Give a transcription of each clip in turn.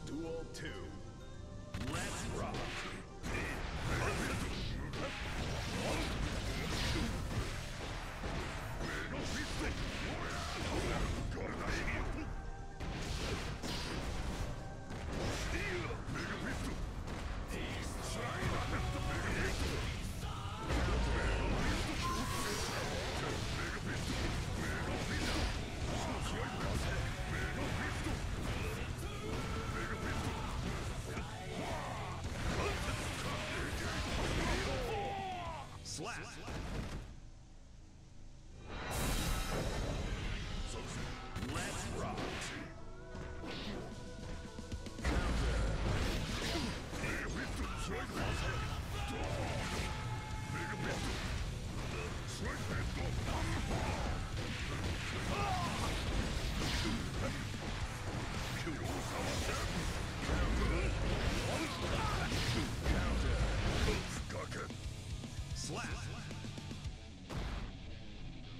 Duel 2. Let's rock. Slap. Let's rock. Slap.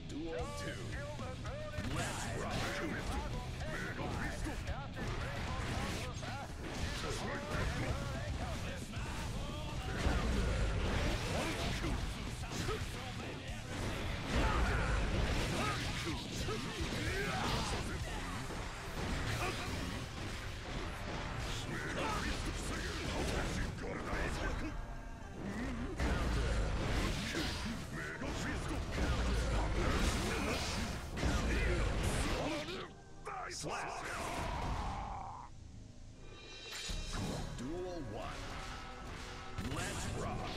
Duel 2. Let's rock. Slap. Duel 1. Let's rock.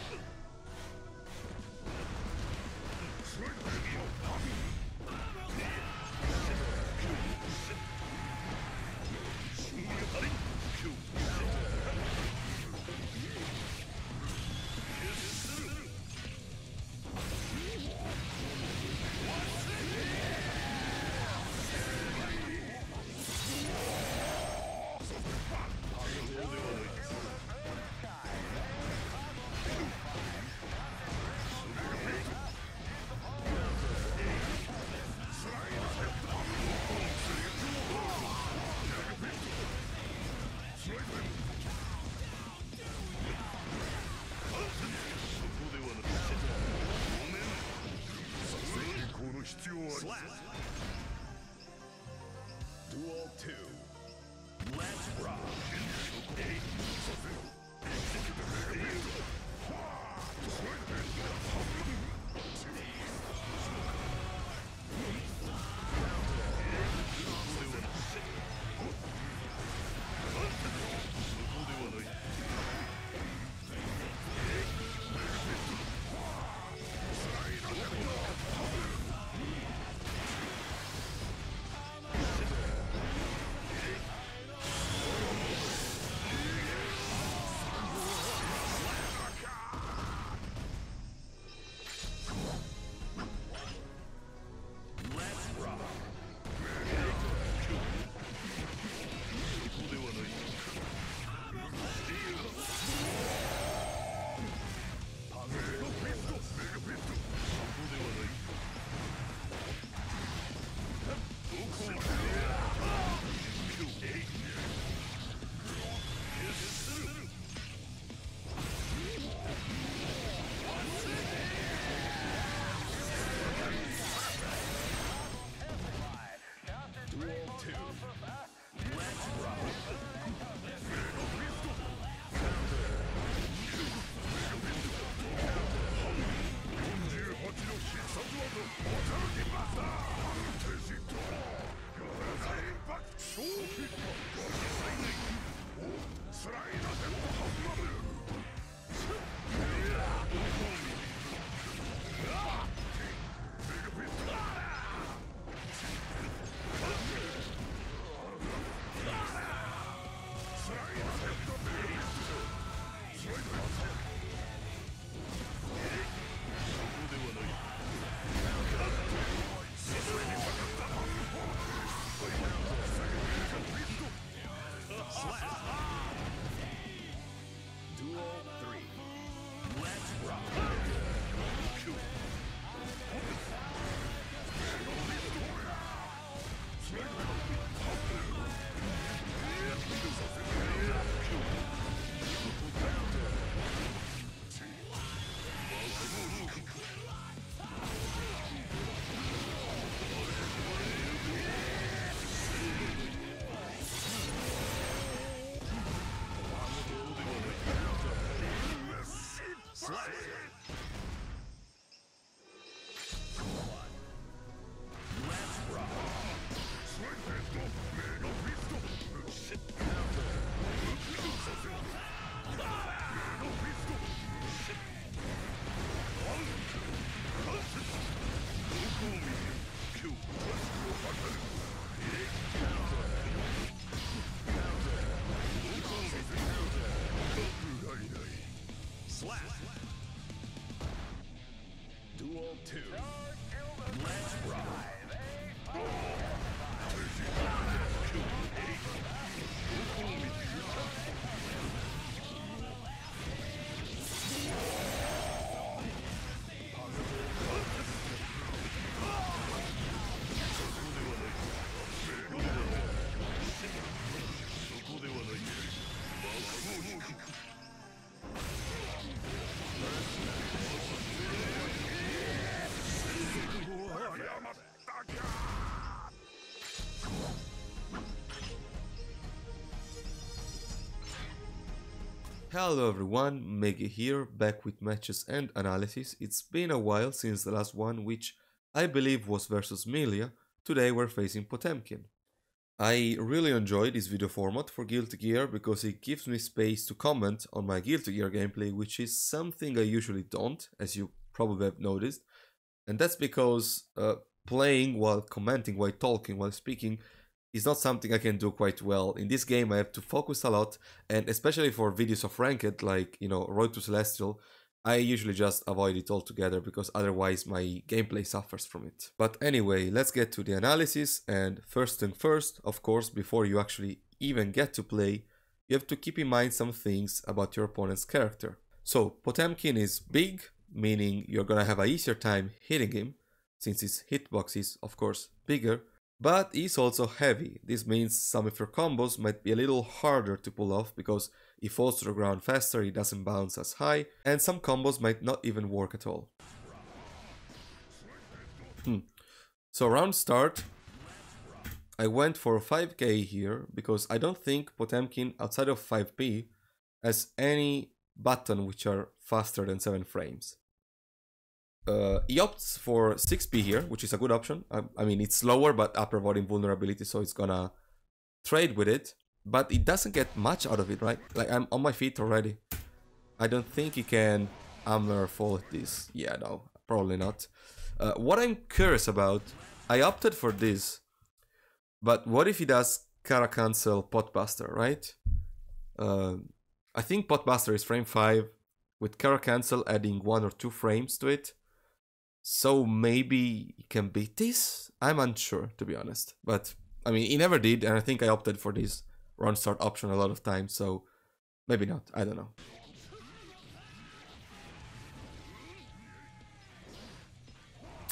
Slap. Duel 2. Let's rock. Duel 2. Let's rock. Hello everyone, Mege here, back with matches and analysis. It's been a while since the last one, which I believe was versus Melia. Today we're facing Potemkin. I really enjoy this video format for Guilty Gear because it gives me space to comment on my Guilty Gear gameplay, which is something I usually don't, as you probably have noticed. And that's because playing while commenting, while talking, while speaking is not something I can do quite well. In this game I have to focus a lot, and especially for videos of ranked, like, Road to Celestial, I usually just avoid it altogether because otherwise my gameplay suffers from it. But anyway, let's get to the analysis, and first thing first, of course, before you actually even get to play, you have to keep in mind some things about your opponent's character. So, Potemkin is big, meaning you're gonna have an easier time hitting him, since his hitbox is, of course, bigger. But he's also heavy. This means some of your combos might be a little harder to pull off because he falls to the ground faster, he doesn't bounce as high, and some combos might not even work at all. So round start, I went for 5k here because I don't think Potemkin outside of 5p has any button which are faster than 7 frames. He opts for 6p here, which is a good option. I mean, it's slower, but upper volume vulnerability, so it's gonna trade with it. But it doesn't get much out of it, right? Like, I'm on my feet already. I don't think he can hammer fall this. Yeah, no, probably not. What I'm curious about, I opted for this, but what if he does Kara Cancel Potbuster, right? I think Potbuster is frame 5, with Kara Cancel adding 1 or 2 frames to it. So maybe he can beat this? I'm unsure, to be honest. But, I mean, he never did, and I think I opted for this round start option a lot of times, so maybe not, I don't know.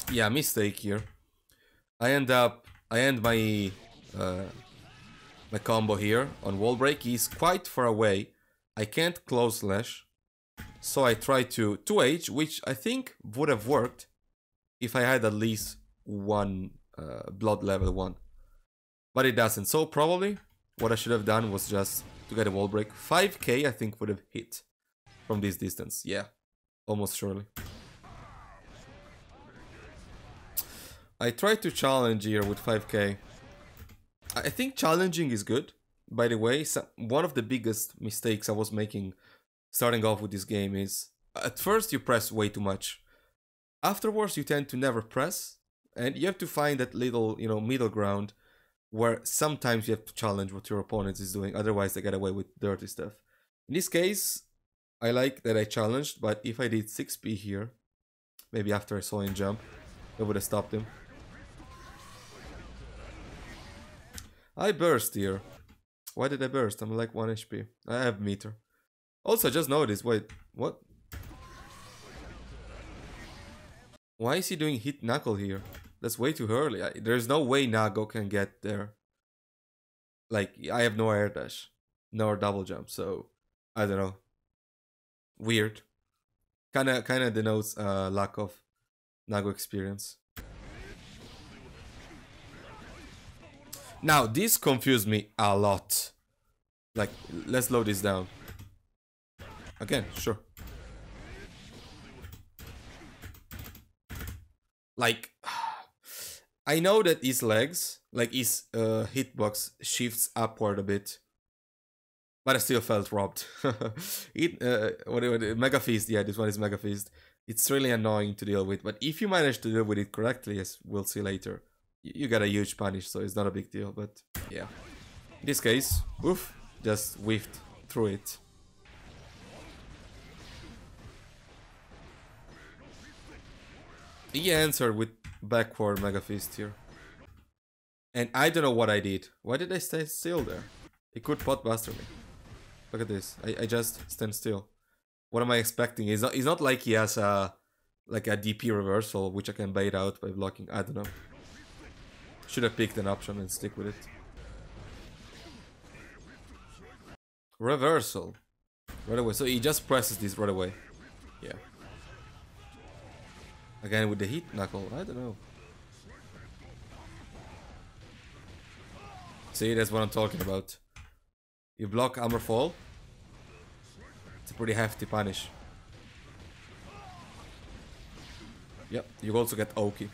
Yeah, mistake here. I end my my combo here on wall break. He's quite far away. I can't close slash, so I try to 2H, which I think would have worked if I had at least one blood level 1. But it doesn't, so probably what I should have done was just to get a wall break. 5k I think would have hit from this distance, yeah, almost surely. I tried to challenge here with 5k. I think challenging is good, by the way. One of the biggest mistakes I was making starting off with this game is, at first you press way too much. Afterwards you tend to never press, and you have to find that little, middle ground where sometimes you have to challenge what your opponent is doing, otherwise they get away with dirty stuff. In this case, I like that I challenged, but if I did 6p here, maybe after I saw him jump, I would have stopped him. I burst here. Why did I burst? I'm like 1 HP. I have meter. Also, I just noticed, wait, what? Why is he doing hit knuckle here? That's way too early. There's no way Nago can get there. Like, I have no air dash, nor double jump, so I don't know. Weird. Kinda denotes lack of Nago experience. Now, this confused me a lot. Like, let's slow this down. Again, sure. like, I know that his legs, like his hitbox shifts upward a bit, but I still felt robbed. Mega Feast, yeah, this one is Mega Feast. It's really annoying to deal with, but if you manage to deal with it correctly, as we'll see later, you get a huge punish, so it's not a big deal, but yeah. In this case, oof, just whiffed through it. He answered with backward Mega Fist here. And I don't know what I did. Why did I stay still there? He could potbuster me. Look at this. I just stand still. What am I expecting? It's not like he has a DP reversal, which I can bait out by blocking. I don't know. Should have picked an option and stick with it. Reversal. Right away. So he just presses this right away. Yeah. Again with the heat knuckle. I don't know. See, that's what I'm talking about. You block armor fall. It's a pretty hefty punish. Yep, you also get Oki.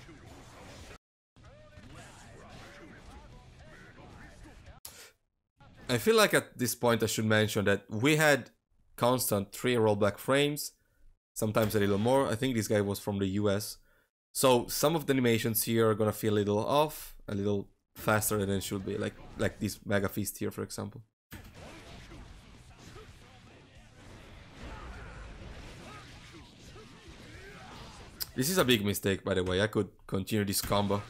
I feel like at this point I should mention that we had constant 3 rollback frames, sometimes a little more. I think this guy was from the US. So some of the animations here are gonna feel a little off, a little faster than it should be, like this Mega Feast here, for example. This is a big mistake, by the way. I could continue this combo.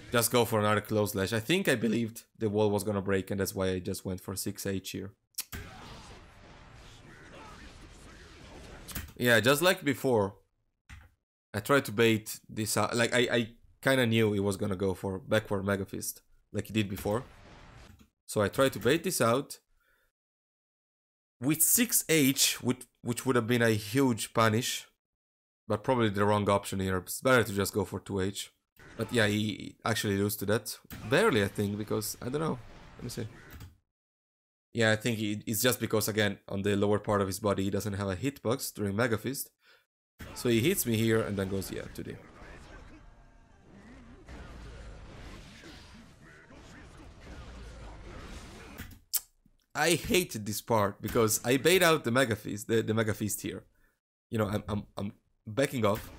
Just go for another close slash. I believed the wall was gonna break, and that's why I just went for 6H here. Yeah, just like before, I tried to bait this out. Like, I kind of knew he was gonna go for backward Mega Fist, like he did before. So I tried to bait this out. With 6H, which would have been a huge punish, but probably the wrong option here. It's better to just go for 2H. But yeah, he actually loses to that. Barely, I think, because, I don't know. Let me see. Yeah, I think it's just because, again, on the lower part of his body, he doesn't have a hitbox during Mega Fist. So he hits me here and then goes, yeah, 2D. I hated this part because I bait out the Mega Fist, the Mega Fist here. You know, I'm backing off.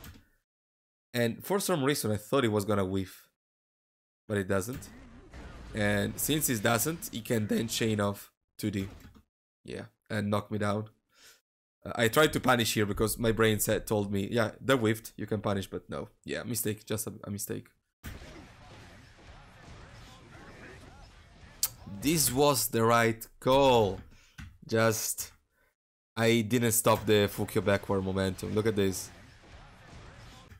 And for some reason, I thought he was gonna whiff, but it doesn't. And since it doesn't, he can then chain off 2D, yeah, and knock me down. I tried to punish here because my brain told me, yeah, they're whiffed, you can punish, but no, yeah, mistake, just a mistake. This was the right call. Just, I didn't stop the Fukyo backward momentum. Look at this.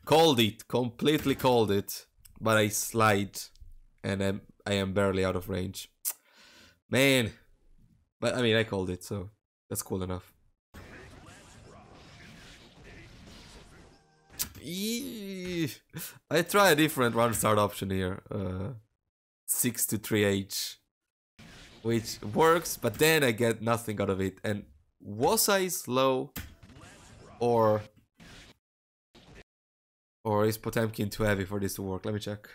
Called it, completely called it, but I slide and I am barely out of range. Man, but I mean, I called it, so that's cool enough. I try a different run start option here. 6 to 3H, which works, but then I get nothing out of it. And was I slow, or is Potemkin too heavy for this to work? Let me check.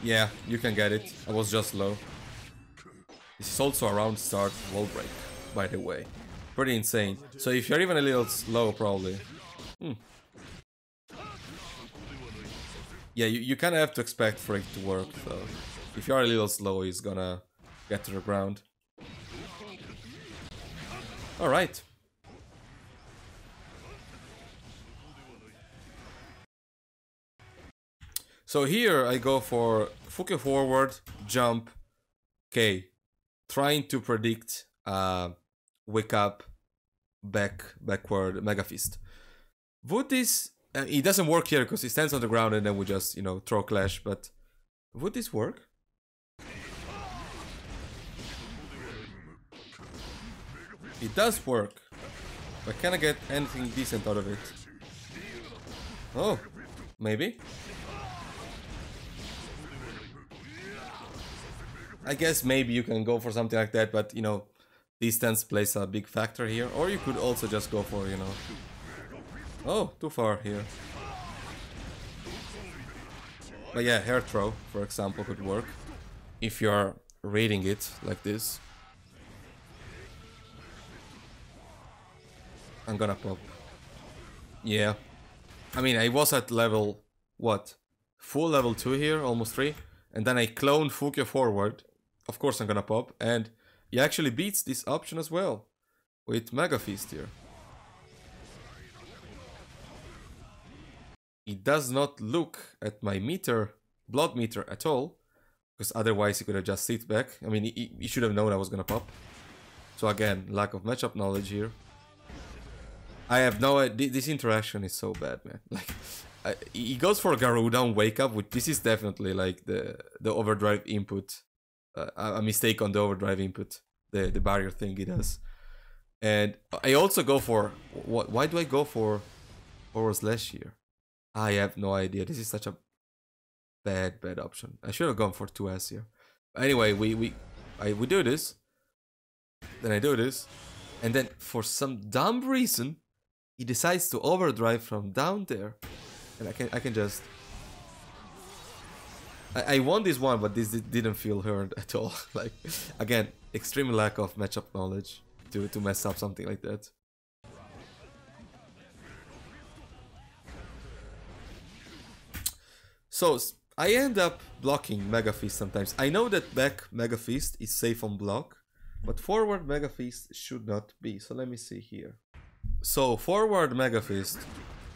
Yeah, you can get it. I was just low. This is also a round start wall break, by the way. Pretty insane. So if you're even a little slow, probably. Yeah, you kind of have to expect for it to work, so if you're a little slow, he's gonna get to the ground. Alright. So here I go for Fukyo forward, jump, K. Trying to predict wake up, backward Mega Fist. Would this... it doesn't work here because he stands on the ground and then we just, you know, throw clash, but... would this work? It does work. But can I get anything decent out of it? Oh, maybe. I guess maybe you can go for something like that, but, you know, distance plays a big factor here. Or you could also just go for, you know, Oh, too far here. But yeah, hair throw, for example, could work. If you're reading it like this. I'm gonna pop. Yeah. I mean, I was at level, what? Full level 2 here, almost 3. And then I clone Fukyo forward. Of course I'm gonna pop. And he actually beats this option as well. With Mega Feast here. He does not look at my meter, blood meter at all. Because otherwise he could have just sit back. I mean, he should have known I was gonna pop. So again, lack of matchup knowledge here. I have no idea. This interaction is so bad, man. Like, he goes for Garuda on Wake Up, which this is definitely like the overdrive input. A mistake on the overdrive input. The barrier thing he does. And I also go for... Why do I go for forward slash here? I have no idea. This is such a bad option. I should have gone for 2S here. Anyway, we do this. Then I do this. And then for some dumb reason, he decides to overdrive from down there. And I can just... I won this one, but this didn't feel earned at all. Like, again, extreme lack of matchup knowledge to mess up something like that. So, I end up blocking Mega Feast sometimes. I know that back Mega Feast is safe on block, but forward Mega Feast should not be. So let me see here. So forward Mega Feast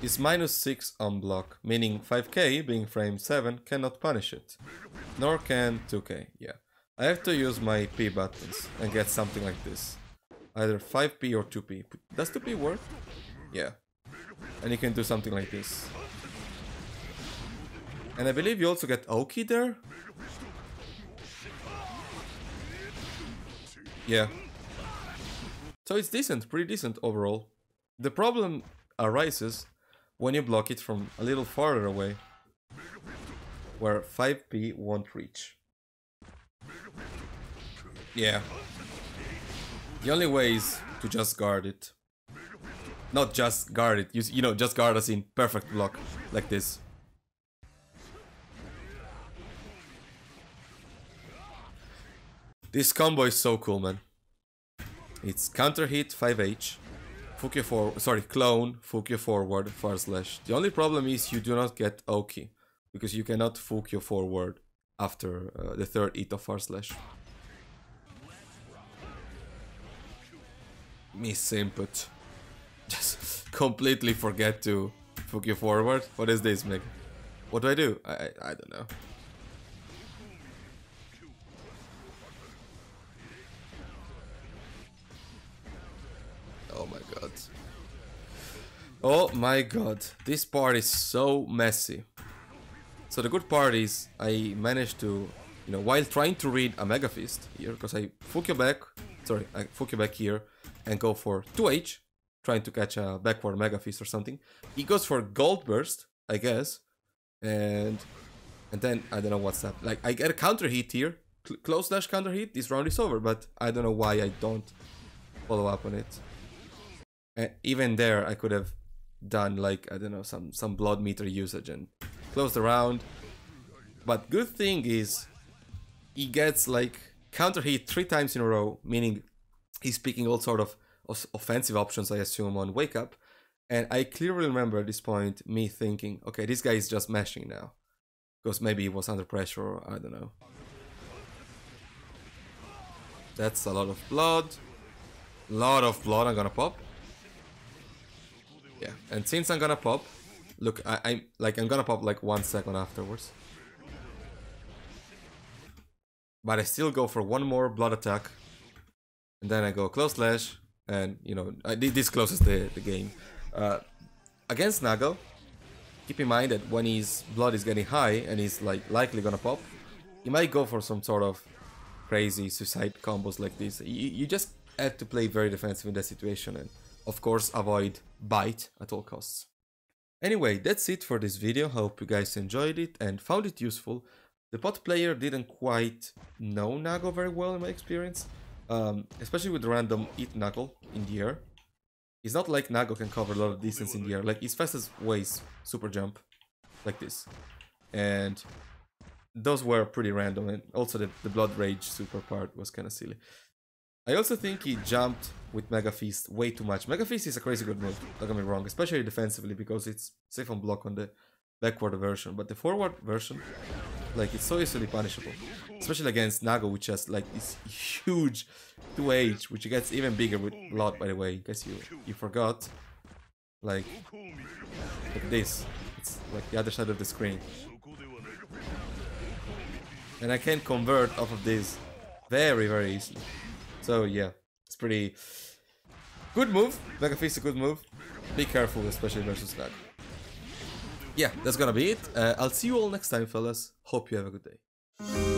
is -6 on block, meaning 5k being frame 7 cannot punish it. Nor can 2k, yeah. I have to use my P buttons and get something like this. Either 5p or 2p. Does 2p work? Yeah. And you can do something like this. And I believe you also get Oki there? Yeah. So it's decent, pretty decent overall. The problem arises when you block it from a little farther away, where 5p won't reach. Yeah. The only way is to just guard it. Not just guard it, you know, just guard us in perfect block, like this. This combo is so cool, man. It's counter hit 5H, Fukyo forward, sorry, clone, Fukyo forward, far slash. The only problem is you do not get Oki, because you cannot Fukyo forward after the third hit of far slash. Miss input. Just completely forget to Fukyo forward. What is this, Mege? What do I do? I don't know. Oh my god. Oh my god. This part is so messy. So the good part is I managed to, you know, while trying to read a Mega Fist here, because I Fukyo back here and go for 2H, trying to catch a backward Mega Fist or something. He goes for Gold Burst, I guess. And then I don't know what's up. Like, I get a counter hit here. Close slash counter hit. This round is over, but I don't know why I don't follow up on it. And even there, I could have done, like, I don't know, some blood meter usage and close the round. But good thing is, he gets, like, counter hit 3 times in a row, meaning he's picking all sort of offensive options, I assume, on Wake Up. And I clearly remember at this point me thinking, okay, this guy is just mashing now. Because maybe he was under pressure, or I don't know. That's a lot of blood. Lot of blood, I'm gonna pop. Yeah, and since I'm gonna pop, look, I'm gonna pop like 1 second afterwards. But I still go for one more blood attack. And then I go close slash, and you know, this closes the game. Against Nago, keep in mind that when his blood is getting high and he's like likely gonna pop, he might go for some sort of crazy suicide combos like this. You just have to play very defensive in that situation and of course avoid bite at all costs. Anyway, that's it for this video. Hope you guys enjoyed it and found it useful. The pot player didn't quite know Nago very well in my experience, especially with random hit Knuckle in the air. He's not like Nago can cover a lot of distance in the air. Like his fastest way is super jump, like this, and those were pretty random. And also the Blood Rage super part was kind of silly. I also think he jumped with Mega Feast way too much. Mega Feast is a crazy good move, don't get me wrong, especially defensively because it's safe on block on the backward version, but the forward version, like, it's so easily punishable, especially against Nago, which has like this huge 2H, which gets even bigger with Blood, by the way, in case you forgot. Like this, it's like the other side of the screen, and I can convert off of this very easily. So yeah, it's pretty good move. Mega Fist is a good move. Be careful, especially versus Nago. Yeah, that's gonna be it. I'll see you all next time, fellas. Hope you have a good day.